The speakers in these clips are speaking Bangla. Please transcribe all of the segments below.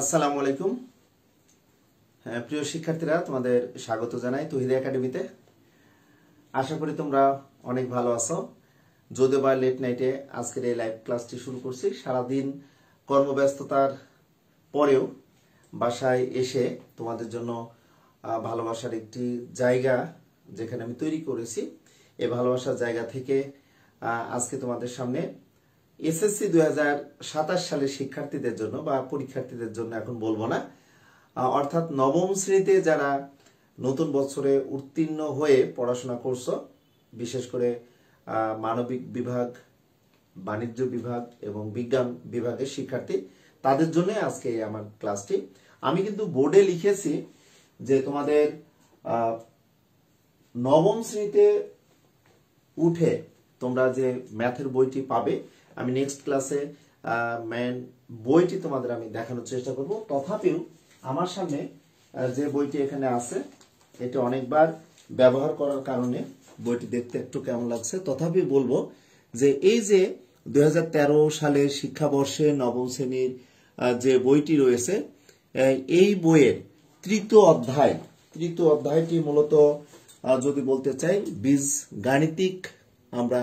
আসসালামু আলাইকুম। প্রিয় শিক্ষার্থীরা, তোমাদের স্বাগত জানাই তৌহিদ একাডেমিতে। আশা করি তোমরা অনেক ভালো আছো। যদিও বা লেট নাইটে আজকের এই লাইভ ক্লাসটি শুরু করছি। সারাদিন কর্মব্যস্ততার পরেও বাসায় এসে তোমাদের জন্য ভালোবাসার একটি জায়গা যেখানে আমি তৈরি করেছি, এই ভালোবাসার জায়গা থেকে আজকে তোমাদের সামনে এসএসসি 2027 সালের শিক্ষার্থীদের জন্য বা পরীক্ষার্থীদের জন্য এখন বলবো না, অর্থাৎ নবম শ্রেণীতে যারা নতুন বছরে উত্তীর্ণ হয়ে পড়াশোনা করছো, বিশেষ করে মানবিক বিভাগ, বাণিজ্য বিভাগ এবং বিজ্ঞান বিভাগের শিক্ষার্থী, তাদের জন্য আজকে আমার ক্লাসটি। আমি কিন্তু বোর্ডে লিখেছি যে তোমাদের নবম শ্রেণীতে উঠে তোমরা যে ম্যাথের বইটি পাবে, আমি নেক্সট ক্লাসে ম্যান বইটি তোমাদের আমি দেখানোর চেষ্টা করব। তথাপিও আমার সামনে যে বইটি এখানে আছে, এটি অনেকবার ব্যবহার করার কারণে বইটি দেখতে একটু কেমন লাগছে। তথাপি বলবো যে এই যে 2013 সালের শিক্ষাবর্ষে নবম শ্রেণীর যে বইটি রয়েছে, এই বইয়ের তৃতীয় অধ্যায়টি মূলত যদি বলতে চাই বীজগাণিতিক আমরা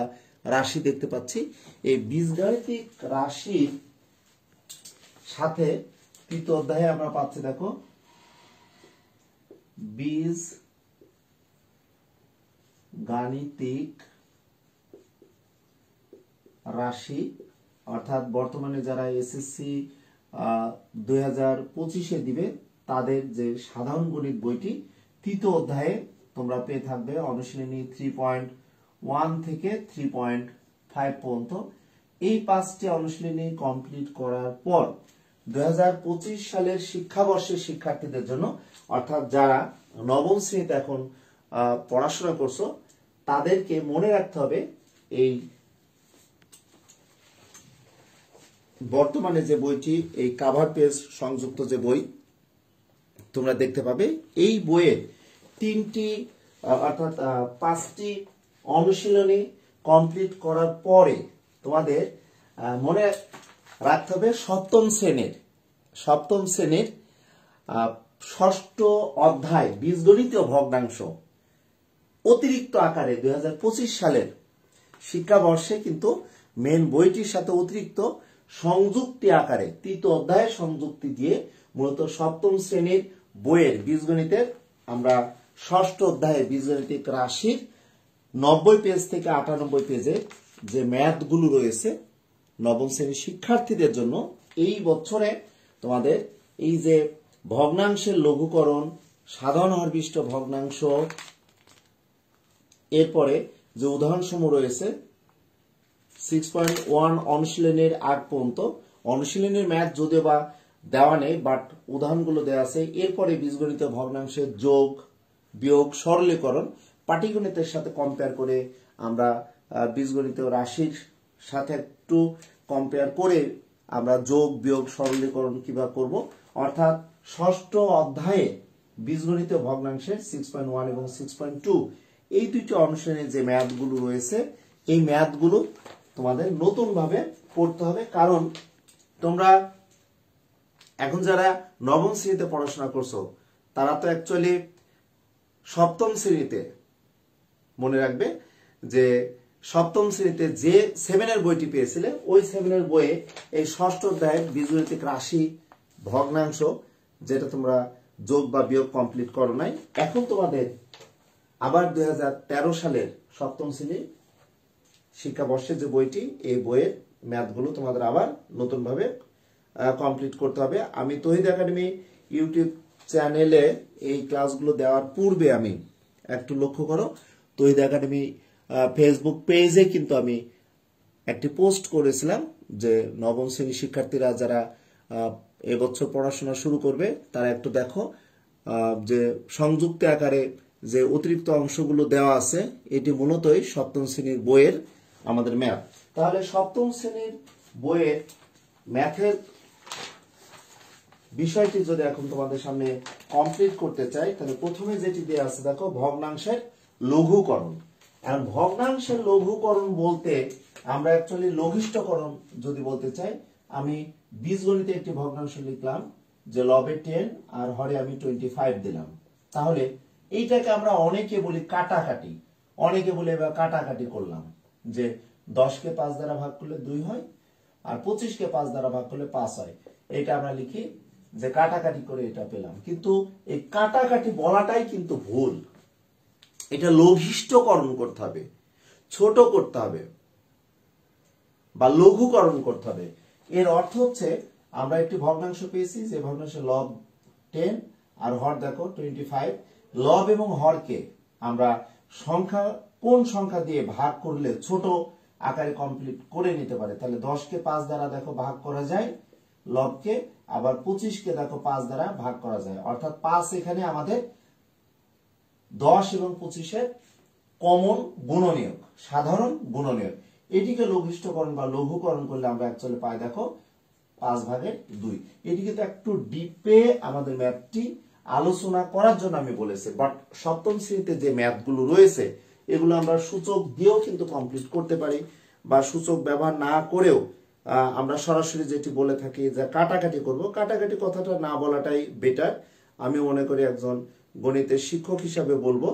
রাশি দেখতে পাচ্ছি। এই বীজগাণিতিক রাশির সাথে তৃতীয় অধ্যায়ে আমরা পাচ্ছি, দেখো, বীজগাণিতিক রাশি, অর্থাৎ বর্তমানে যারা এসএসসি 2025-এ দিবে তাদের যে সাধারণ গণিত বইটি, তৃতীয় অধ্যায়ে তোমরা পেয়ে থাকবে অনুশীলনী 3.1 থেকে 3.5 পর্যন্ত। এই 5টি অনুশীলনী কমপ্লিট করার পর 2025 সালের শিক্ষাবর্ষের শিক্ষার্থীদের জন্য, অর্থাৎ যারা নবম শ্রেণীতে এখন পড়াশোনা করছো, তাদেরকে মনে রাখতে হবে এই বর্তমানে যে বইটি, এই কাভার পেজ সংযুক্ত যে বই তোমরা দেখতে পাবে, এই বইয়ের 5টি অনুশীলনী কমপ্লিট করার পরে তোমাদের মনে রাখতে হবে সপ্তম শ্রেণীর ষষ্ঠ অধ্যায় বীজগণিতীয় ভগ্নাংশ অতিরিক্ত আকারে 2025 সালের শিক্ষাবর্ষে কিন্তু মেন বইটির সাথে অতিরিক্ত সংযুক্তি আকারে তৃতীয় অধ্যায়ের সংযুক্তি দিয়ে মূলত সপ্তম শ্রেণীর বইয়ের বীজগণিতের আমরা ষষ্ঠ অধ্যায়ে বীজগাণিতিক রাশির 90 পেজ থেকে 98 পেজে যে ম্যাথগুলো রয়েছে নবম শ্রেণীর শিক্ষার্থীদের জন্য, এই বছরে তোমাদের এই যে ভগ্নাংশের লঘুকরণ, সাধারণ হরবিষ্ট ভগ্নাংশ, এরপরে যে উদাহরণসমূহ রয়েছে 6.1 অনুশীলনের আগ পর্যন্ত, অনুশীলনের ম্যাথ যদিও বা দেওয়া নেই, বাট উদাহরণগুলো দেওয়া আছে। এরপরে বীজগণিত ভগ্নাংশের যোগ, বিয়োগ, সরলীকরণ, পাটিগণিতের সাথে কম্পেয়ার করে আমরা বীজগণিত রাশির সাথে একটু কম্পেয়ার করে আমরা যোগ, বিয়োগ, সরলীকরণ কিভাবে করব, অর্থাৎ ষষ্ঠ অধ্যায়ে বীজগণিত ভগ্নাংশের 6.1 এবং 6.2 এই দুইটি অনুশীলনের যে ম্যাথগুলো রয়েছে, এই ম্যাথগুলো তোমাদের নতুন ভাবে পড়তে হবে। কারণ তোমরা এখন যারা নবম শ্রেণীতে পড়াশোনা করছো, তারা তো অ্যাকচুয়ালি সপ্তম শ্রেণীতে, মনে রাখবে যে সপ্তম শ্রেণীতে যে 7-এর বইটি পেয়েছিলে, ওই 7-এর বইয়ে এই ষষ্ঠ অধ্যায়ের বীজগণিতিক রাশি ভগ্নাংশ, যেটা তোমরা যোগ বা বিয়োগ কমপ্লিট করো নাই, এখন তোমাদের আবার 2013 সালের সপ্তম শ্রেণীর শিক্ষাবর্ষের যে বইটি, এই বইয়ের ম্যাথগুলো তোমাদের আবার নতুন ভাবে কমপ্লিট করতে হবে। আমি তৌহিদ একাডেমি ইউটিউব চ্যানেলে এই ক্লাসগুলো দেওয়ার পূর্বে আমি একটু লক্ষ্য করো, তৌহিদ একাডেমি ফেসবুক পেজে কিন্তু আমি একটি পোস্ট করেছিলাম যে নবম শ্রেণীর শিক্ষার্থীরা যারা এবছর পড়াশোনা শুরু করবে, তারা একটু দেখো যে সংযুক্ত আকারে যে অতিরিক্ত অংশগুলো দেওয়া আছে, এটি মূলতই সপ্তম শ্রেণীর বইয়ের আমাদের ম্যাথ। তাহলে সপ্তম শ্রেণীর বইয়ের ম্যাথের বিষয়টি যদি এখন তোমাদের সামনে কমপ্লিট করতে চাই, তাহলে প্রথমে যেটি দেওয়া আছে, দেখো, ভগ্নাংশের লঘুকরণ। এখন ভগ্নাংশের লঘুকরণ বলতে আমরা অ্যাকচুয়ালি লঘিষ্ঠকরণ যদি বলতে চাই, আমি বীজগণিতে একটি ভগ্নাংশ লিখলাম যে লবে 10 আর হরে আমি 25 দিলাম। তাহলে এইটাকে আমরা অনেকে বলি কাটাকাটি, অনেকে বলে এবার কাটাকাটি করলাম যে 10 কে 5 দ্বারা ভাগ করলে 2 হয় আর 25 কে 5 দ্বারা ভাগ করলে 5 হয়। এটা আমরা লিখি যে কাটাকাটি করে এটা পেলাম, কিন্তু এই কাটাকাটি বলাটাই কিন্তু ভুল। এটা লঘিষ্ঠকরণ করতে হবে, ছোট করতে হবে বা লঘুকরণ করতে হবে। এর অর্থ হচ্ছে আমরা একটি ভগ্নাংশ পেয়েছি, যে ভগ্নাংশের লব 10 আর হর দেখো 25। লব এবং হরকে আমরা সংখ্যা কোন সংখ্যা দিয়ে ভাগ করলে ছোট আকারে কমপ্লিট করে নিতে পারে। তাহলে 10 কে 5 দ্বারা দেখো ভাগ করা যায় লবকে, আবার 25 কে দেখো 5 দ্বারা ভাগ করা যায়, অর্থাৎ 5 এখানে আমাদের 10 এবং 25-এর কমন গুণনীয়ক, সাধারণ গুণনীয়ক। এটিকে লঘিষ্ঠকরণ বা লঘুকরণ করলে আমরা অ্যাকচুয়ালি পাই দেখো 5/2। এটি কিন্তু একটু ডিপে আমাদের ম্যাথটি আলোচনা করার জন্য আমি বলেছি, বাট সপ্তম শ্রেণীতে যে ম্যাথগুলো রয়েছে এগুলো আমরা সূচক দিয়েও কিন্তু কমপ্লিট করতে পারি, বা সূচক ব্যবহার না করেও আমরা সরাসরি যেটি বলে থাকি যে কাটাকাটি করব, কাটাকাটি কথাটা না বলাটাই বেটার। আমি মনে করি একজন গণিতের শিক্ষক হিসাবে বলবো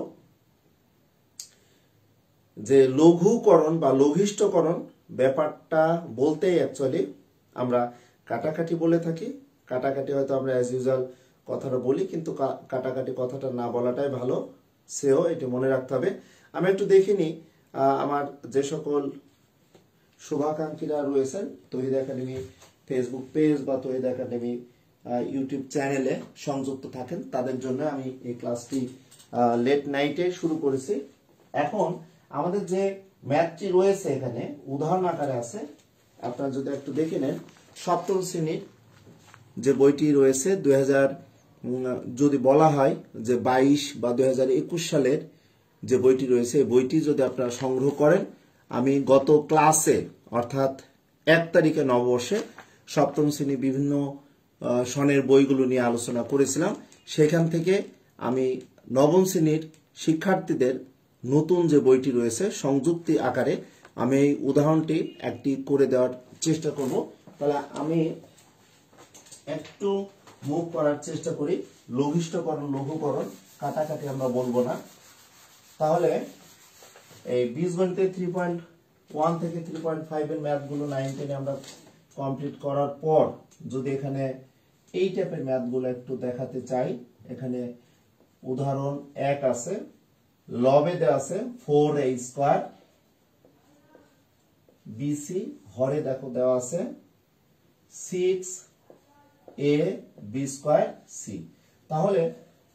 যে লঘুকরণ বা লঘিষ্ঠকরণ ব্যাপারটা বলতেই অ্যাকচুয়ালি আমরা কাটাকাটি বলে থাকি। কাটাকাটি হয়তো আমরা অ্যাজ ইউজুয়াল কথাটা বলি, কিন্তু কাটাকাটি কথাটা না বলাটাই ভালো, সেও এটি মনে রাখতে হবে। আমি একটু দেখিনি আমার যে সকল শুভাকাঙ্ক্ষীরা রয়েছেন তৌহিদ একাডেমি ফেসবুক পেজ বা তৌহিদ একাডেমি ইউটিউব চ্যানেলে সংযুক্ত থাকেন, তাদের জন্য আমি এই ক্লাসটি লেট নাইটে শুরু করেছি। এখন আমাদের যে ম্যাথটি রয়েছে এখানে উদাহরণ আকারে আছে, আপনারা যদি একটু দেখে নেন সপ্তম শ্রেণীর যে বইটি রয়েছে 2000 যদি বলা হয় যে 22 বা 2021 সালের যে বইটি রয়েছে, এই বইটি যদি আপনারা সংগ্রহ করেন, আমি গত ক্লাসে অর্থাৎ 1 তারিখে নববর্ষে সপ্তম শ্রেণী বিভিন্ন সনের বইগুলো নিয়ে আলোচনা করেছিলাম। সেখান থেকে আমি নবম শ্রেণীর শিক্ষার্থীদের নতুন যে বইটি রয়েছে সংযুক্তি আকারে আমি এই উদাহরণটি একটি করে দেওয়ার চেষ্টা করব। তাহলে আমি একটু মুভ করার চেষ্টা করি, লঘিষ্ঠকরণ লঘুকরণ কাটাকাটি আমরা বলবো না। তাহলে এই বীজগণিতের 3.1 থেকে 3.5 এর ম্যাথগুলো 9 10 আমরা কমপ্লিট করার পর যদি এখানে এই টাইপের ম্যাথগুলো একটু দেখাতে চাই, এখানে উদাহরণ 1 আছে, লবে দেওয়া আছে 4a² bc, হরে দেখো দেওয়া আছে 6ab² c। তাহলে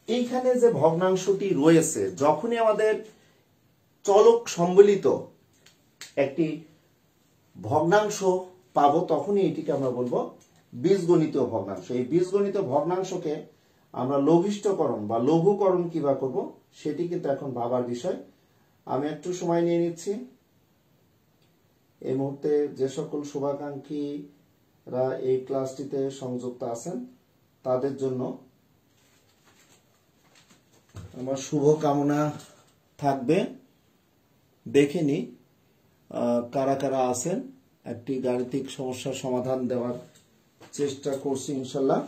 এইখানে যে ভগ্নাংশটি রয়েছে, যখনই আমাদের চলক সম্বলিত একটি ভগ্নাংশ পাবো তখনই এটিকে আমরা বলবো বীজগণিত ভগ্নাংশ। এই বীজগণিত ভগ্নাংশকে আমরা লঘিষ্ঠকরণ বা লঘুকরণ কিভাবে করব সেটি কিন্তু এখন ভাবার বিষয়। আমি একটু সময় নিয়ে নিচ্ছি। এই মুহূর্তে যে সকল শুভাকাঙ্ক্ষীরা এই ক্লাসটিতে সংযুক্ত আছেন তাদের জন্য আমার শুভ কামনা থাকবে। দেখে নি কারা কারা আছেন, একটি গাণিতিক সমস্যার সমাধান দেওয়ার চেষ্টা করছি ইনশাল্লাহ।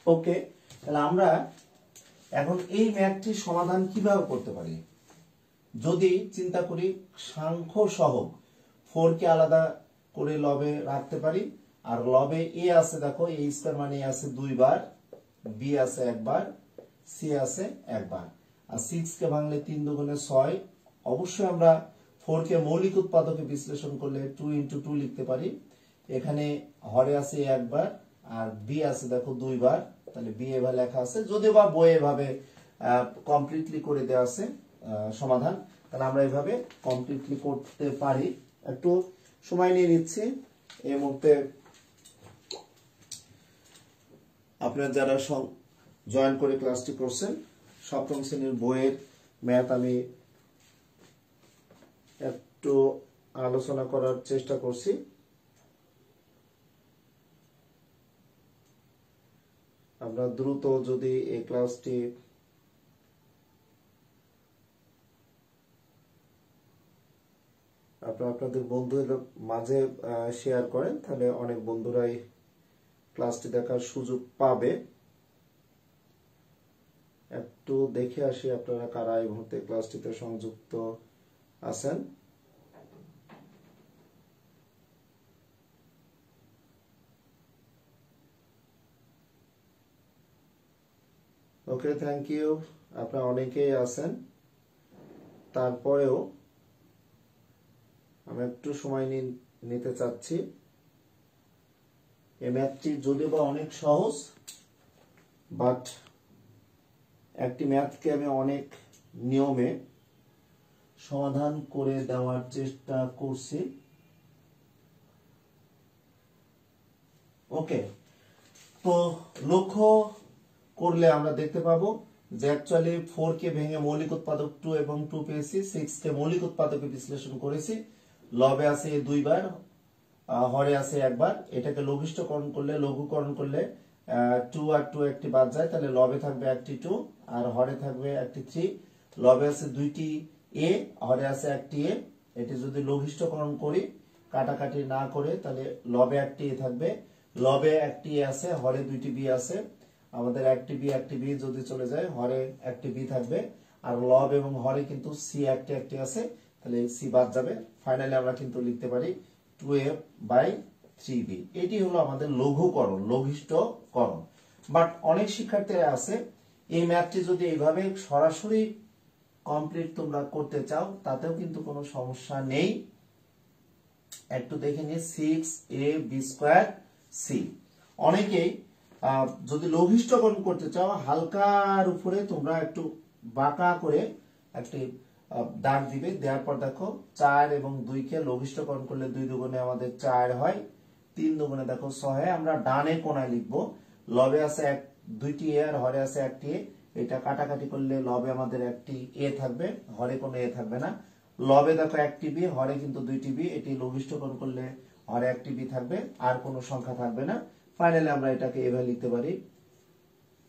ওকে, তাহলে আমরা এখন এই ম্যাথটির সমাধান কিভাবে করতে পারি। যদি চিন্তা করি সাংখ্য সহগ 4 কে আলাদা করে লবে রাখতে পারি, আর লবে এ আছে দেখো a² মানে আছে 2 বার, b আছে 1 বার, c আছে 1 বার, আর 6 কে ভাঙলে 3 দুগুণে 6। অবশ্যই আমরা 4 কে মৌলিক উৎপাদকে বিশ্লেষণ করলে 2 × 2 লিখতে পারি। এখানে হরে আছে 1 বার আর b আছে দেখো 2 বার, তাহলে b এভাবে লেখা আছে, যদিও বা বইয়ে এভাবে কমপ্লিটলি করে দেওয়া আছে সমাধান, তাহলে আমরা এভাবে কমপ্লিটলি করতে পারি। একটু সময় নিয়ে নিচ্ছি। এই মুহূর্তে আপনারা যারা জয়েন করে ক্লাসটি করছেন, সপ্তম শ্রেণীর বইয়ের ম্যাথ আমি একটু আলোচনা করার চেষ্টা করছি। আমরা দ্রুত যদি এই ক্লাসটি আপনাদের বন্ধুদের মাঝে শেয়ার করেন, তাহলে অনেক বন্ধুরাই ক্লাসটি দেখার সুযোগ পাবে। একটু দেখে আসি আপনারা কারা এই মুহূর্তে ক্লাসটিতে সংযুক্ত আছেন। ওকে, থ্যাংক ইউ। আপনারা অনেকেই আছেন, তারপরেও আমি একটু সময় নিতে চাচ্ছি। এই ম্যাথটি যদিও বা অনেক সহজ, বাট একটি ম্যাথকে আমি অনেক নিয়মে সমাধান করে দেওয়ার চেষ্টা করছি। ওকে, তো লক্ষ্য করলে আমরা দেখতে পাবো যে অ্যাকচুয়ালি 4 কে ভেঙে মৌলিক উৎপাদক 2 এবং 2 পেয়েছি, 6 কে মৌলিক উৎপাদকে বিশ্লেষণ করেছি। লবে আছে 2 বার, হরে আছে 1 বার। এটাকে লঘিষ্ঠকরণ করলে, লঘুকরণ করলে 2 আর 2 একটি বাদ যায়, তাহলে লবে থাকবে একটি 2 আর হরে থাকবে একটি 3। লবে আছে 2টি এ, হরে আছে একটি এ। এটি যদি লঘিষ্ঠকরণ করি, কাটাকাটি না করে, তাহলে লবে একটি এ থাকবে, লবে একটি এ আছে, হরে 2টি বি আছে। আমাদের একটি বি যদি চলে যায়, হরে একটি বি থাকবে। আর লব এবং হরে কিন্তু সি একটি আছে, তাহলে সি বাদ যাবে। ফাইনালি আমরা কিন্তু লিখতে পারি 2a/3b। এটি হলো আমাদের লঘুকরণ, লঘিষ্ঠকরণ। বাট অনেক শিক্ষার্থীরা আছে, এই ম্যাথটি যদি এইভাবে সরাসরি কমপ্লিট তোমরা করতে চাও, তাতেও কিন্তু কোনো সমস্যা নেই। একটু দেখে নিই, 6ab²c। অনেকেই যদি লঘিষ্ঠকরণ করতে চাও, হালকার উপরে তোমরা একটু বাঁকা করে একটি দাগ দিবে। দেওয়ার পর দেখো 4 এবং 2 কে লঘিষ্ঠকরণ করলে 2 দুগুণে আমাদের 4 হয়, 3 দুগুণে দেখো 6 হয়। আমরা ডানে কোণায় লিখবো, লবে আছে 2টি এ আর হরে আছে একটি এ। এটা কাটাকাটি করলে লবে আমাদের একটি এ থাকবে, হরে কোনো এ থাকবে না। লবে দেখো একটি বি, হরে কিন্তু 2টি বি। এটি লঘিষ্ঠকরণ করলে হরে একটি বি থাকবে, আর কোনো সংখ্যা থাকবে না। ফাইনালি আমরা এটাকে এভাবে লিখতে পারি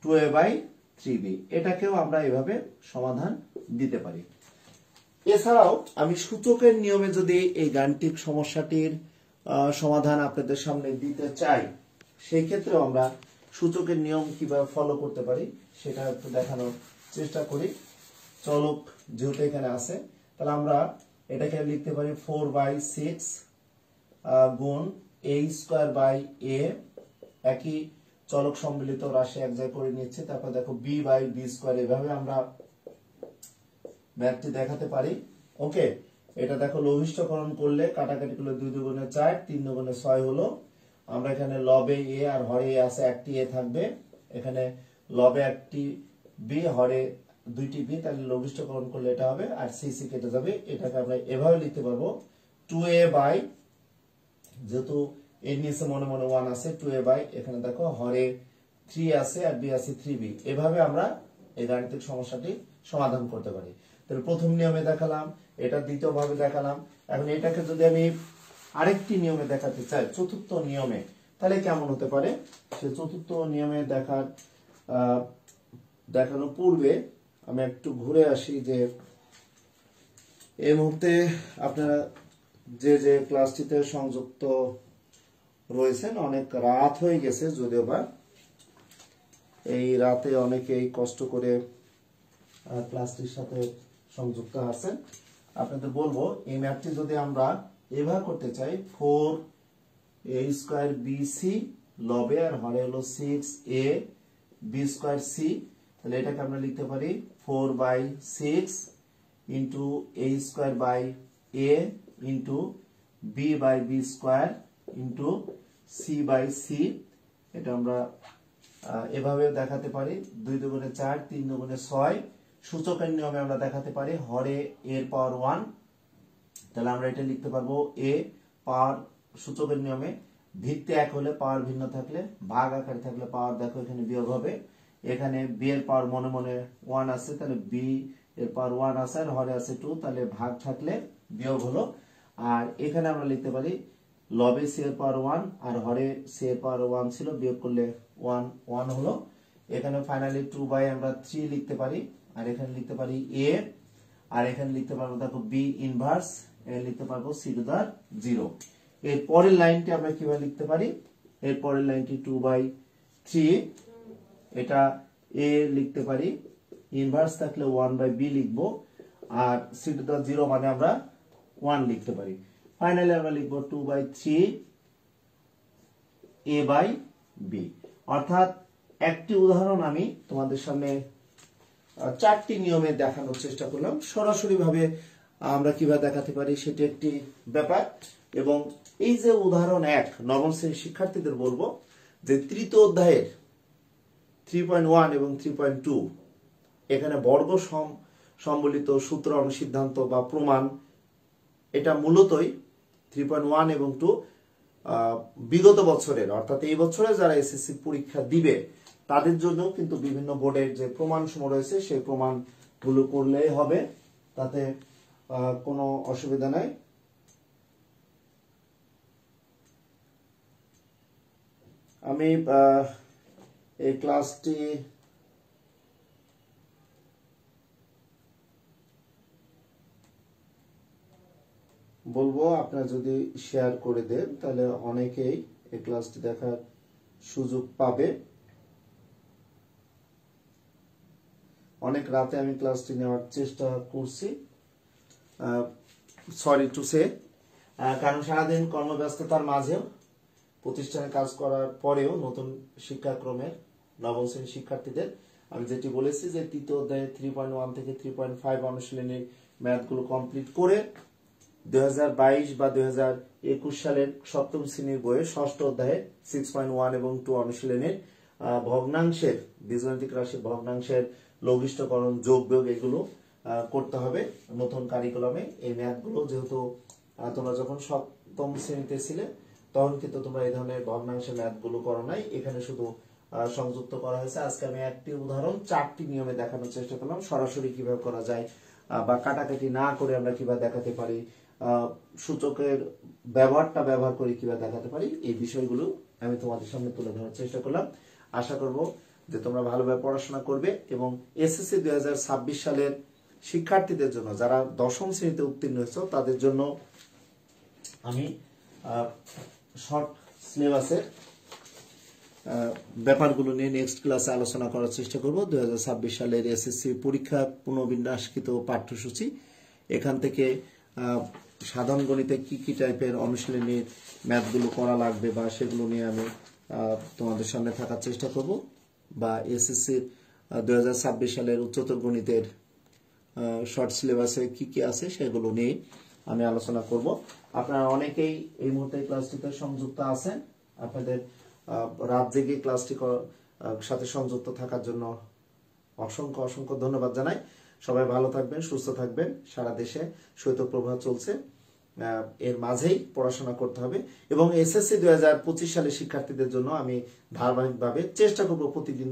2a/3b। এটাকেও আমরা এভাবে সমাধান দিতে পারি। এছাড়াও আমি সূচকের নিয়মে যদি এই গাণিতিক সমস্যাটির সমাধান আপনাদের সামনে দিতে চাই, সেই ক্ষেত্রে আমরা সূচকের নিয়ম কিভাবে ফলো করতে পারি সেটা একটু দেখানোর চেষ্টা করি। চলক যেহেতু এখানে আছে, তাহলে আমরা এটাকে লিখতে পারি 4/6 গুণ a²/a। একই চলক সম্মিলিত রাশি এক জায়গায় করে নিচ্ছে। তারপর দেখো b/b²। এভাবে আমরা ম্যাথটি দেখাতে পারি। ওকে, এটা দেখো লঘিষ্ঠকরণ করলে, কাটাকাটি করলে 2 দুগুণে 4, 3 দুগুণে 6 হলো। আমরা এখানে লবে এ আর হরে এ আছে, একটি এ থাকবে। এখানে লবে একটি বি, হরে 2টি বি, তাহলে লঘিষ্ঠকরণ করলে এটা হবে, আর সি কেটে যাবে। এটাকে আমরা এভাবে লিখতে পারবো 2a/ যেহেতু এর নিচে মনে মনে 1 আছে, 2a/ এখানে দেখো হরে 3 আছে আর বি আছে 3b। এভাবে আমরা এই গাণিতিক সমস্যাটি সমাধান করতে পারি। তাহলে প্রথম নিয়মে দেখালাম, এটা দ্বিতীয় ভাবে দেখালাম। এখন এটাকে যদি আমি আরেকটি নিয়মে দেখাতে চাই, চতুর্থ নিয়মে, তাহলে কেমন হতে পারে? সে চতুর্থ নিয়মে দেখানোর পূর্বে আমি একটু ঘুরে আসি যে এই মুহূর্তে আপনারা যে ক্লাসটিতে সংযুক্ত রয়েছেন, অনেক রাত হয়ে গেছে, যদিও বা এই রাতে অনেকেই কষ্ট করে ক্লাসটির সাথে সংযুক্ত আছেন। আপনাদের বলবো, এই ম্যাথটি যদি আমরা এভাবে করতে চাই, 4a²bc, লবে আর হরে হলো 6ab²c, তাহলে এটাকে আমরা লিখতে পারি 4/6 into a²/a into b/b² into c/c। এটা আমরা এভাবে দেখাতে পারি, 2 দুগুণে 4, 3 দুগুণে 6। সূচকের নিয়মে আমরা দেখাতে পারি হরে এর পাওয়ার 1, তাহলে আমরা এটা লিখতে পারবো a পাওয়ার, সূচকের নিয়মে ভিত্তি এক হলে পাওয়ার ভিন্ন থাকলে, ভাগ আকারে থাকলে পাওয়ার দেখো এখানে বিয়োগ হবে। এখানে b এর পাওয়ার মনে মনে 1 আছে, তাহলে b এর পাওয়ার 1 আছে, আর হরে আছে 2, তাহলে ভাগ থাকলে বিয়োগ হলো। আর এখানে আমরা লিখতে পারি লবে সি এর পাওয়ার 1 আর হরে সি এর পাওয়ার 1 ছিল, বিয়োগ করলে 1 1 হলো। এখানে ফাইনালি 2 আমরা 3 লিখতে পারি, আর এখানে লিখতে পারি a, আর এখানে লিখতে পারবো দেখো b ইনভার্স, এখানে লিখতে পারবো c টু দা 0। এর পরের লাইনটি আমরা কিভাবে লিখতে পারি, এর পরের লাইনটি 2/3, এটা a লিখতে পারি, ইনভার্স থাকলে 1/b লিখবো, আর c টু দা 0 মানে আমরা 1 লিখতে পারি। ফাইনালি আমরা লিখবো 2/3 a/b। অর্থাৎ একটি উদাহরণ আমি তোমাদের সামনে 4টি নিয়মে দেখানোর চেষ্টা করলাম। সরাসরি ভাবে আমরা কিভাবে দেখাতে পারি সেটি একটি ব্যাপার। এবং এই যে উদাহরণ 1 নবম শ্রেণীর শিক্ষার্থীদের বলবো যে তৃতীয় অধ্যায়ের 3.1 এবং 3.2 এখানে বর্গ সম্বলিত সূত্র অনুসিদ্ধান্ত বা প্রমাণ, এটা মূলতই 3.1 এবং 2 বিগত বছরের অর্থাৎ এই বছরে যারা এসএসসি পরীক্ষা দিবে তাদের জন্য কিন্তু বিভিন্ন বোর্ডের যে প্রমাণ সমূহ রয়েছে সেই প্রমাণগুলো করলেই হবে, তাতে কোনো অসুবিধা নাই। আমি এই ক্লাসটি বলবো আপনারা যদি শেয়ার করে দেন তাহলে অনেকেই এই ক্লাসটি দেখার সুযোগ পাবে। অনেক রাতে আমি ক্লাসটি নেওয়ার চেষ্টা করছি, সরি টু সে, কারণ সারাদিন কর্মব্যস্ততার মাঝেও প্রতিষ্ঠানে কাজ করার পরেও নতুন শিক্ষাক্রমের নবম শ্রেণীর শিক্ষার্থীদের আমি যেটি বলেছি যে তৃতীয় অধ্যায়ে 3.1 থেকে 3.5 অনুশীলনীর ম্যাথগুলো কমপ্লিট করে 2022 বা 2021 সালের সপ্তম শ্রেণীর বইয়ের ষষ্ঠ অধ্যায়ে 6.1 এবং 2 অনুশীলনীর ভগ্নাংশের বীজগণিতিক রাশির ভগ্নাংশের লঘিষ্ঠকরণ, যোগ বিয়োগ এগুলো করতে হবে নতুন কারিকুলামে। এই ম্যাথগুলো যেহেতু তোমরা যখন সপ্তম শ্রেণীতে ছিলে তখন কিন্তু তোমরা এই ধরনের ভগ্নাংশের ম্যাথগুলো করো নাই, এখানে শুধু সংযুক্ত করা হয়েছে। আজকে আমি একটি উদাহরণ 4টি নিয়মে দেখানোর চেষ্টা করলাম, সরাসরি কিভাবে করা যায় বা কাটাকাটি না করে আমরা কিভাবে দেখাতে পারি, সূচকের ব্যবহার করে কিভাবে দেখাতে পারি, এই বিষয়গুলো আমি তোমাদের সামনে তুলে ধরার চেষ্টা করলাম। আশা করব যে তোমরা ভালোভাবে পড়াশোনা করবে এবং এসএসসি 2026 সালের শিক্ষার্থীদের জন্য যারা দশম শ্রেণীতে উত্তীর্ণ হয়েছে তাদের জন্য আমি শর্ট সিলেবাসের ব্যাপারগুলো নিয়ে নেক্সট ক্লাসে আলোচনা করার চেষ্টা করব। 2026 সালের এসএসসি পরীক্ষা পুনর্বিন্যাসকৃত পাঠ্যসূচি, এখান থেকে সাধারণ গণিতে কি কি টাইপের অনুশীলনীর ম্যাথগুলো করা লাগবে বা সেগুলো নিয়ে আমি তোমাদের সামনে থাকার চেষ্টা করব, বা এসএসসি 2026 সালের উচ্চতর গণিতের শর্ট সিলেবাসে কি কি আছে সেগুলো নিয়ে আমি আলোচনা করব। আপনারা অনেকেই এই মুহূর্তে ক্লাসটিতে সংযুক্ত আছেন, আপনাদের রাত জেগে ক্লাসটি সাথে সংযুক্ত থাকার জন্য অসংখ্য অসংখ্য ধন্যবাদ জানাই। সবাই ভালো থাকবেন, সুস্থ থাকবেন। সারা দেশে শৈত্যপ্রবাহ চলছে, এর মাঝেই পড়াশোনা করতে হবে এবং এসএসসি 2025 সালের শিক্ষার্থীদের জন্য আমি ধারাবাহিকভাবে চেষ্টা করব প্রতিদিন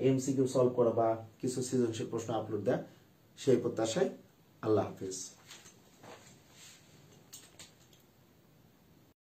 এমসিকিউ সলভ করা বা কিছু সৃজনশীল প্রশ্ন আপলোড দেওয়া, সেই প্রত্যাশায় আল্লাহ হাফেজ।